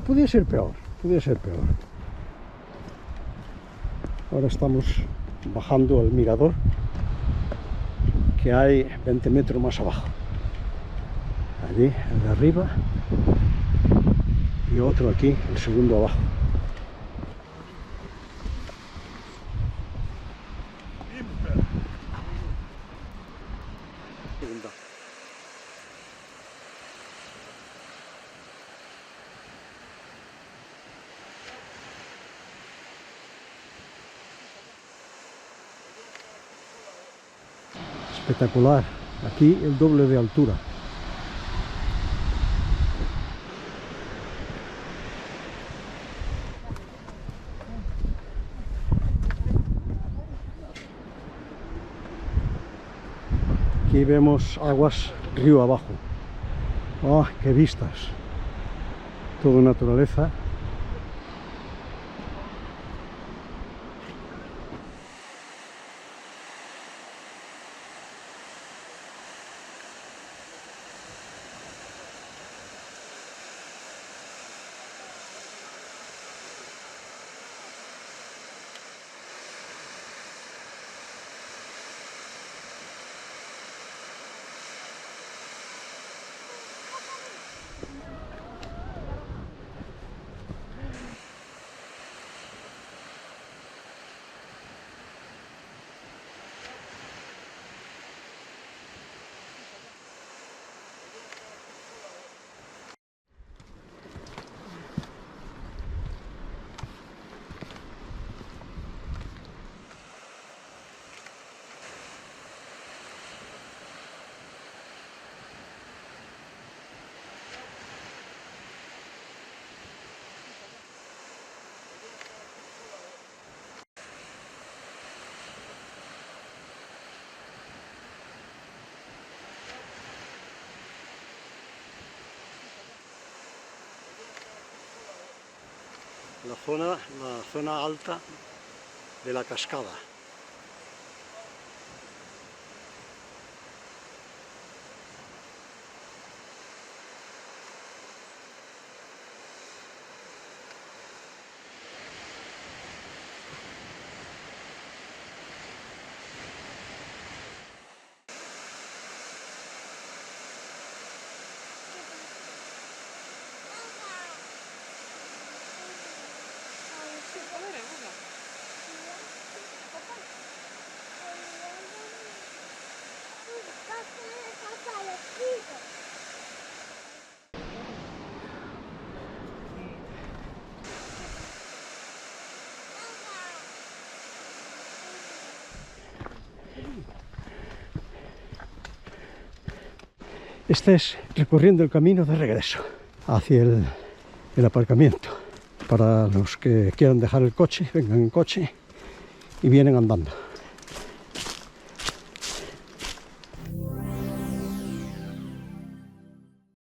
podía ser peor, podía ser peor. Ahora estamos bajando al mirador que hay 20 metros más abajo. Allí, el de arriba, y otro aquí, el segundo abajo. Espectacular, aquí el doble de altura. Aquí vemos aguas río abajo. ¡Ah, qué vistas! Todo naturaleza. La zona alta de la cascada. Este es recorriendo el camino de regreso hacia el aparcamiento. Para los que quieran dejar el coche, vengan en coche y vienen andando.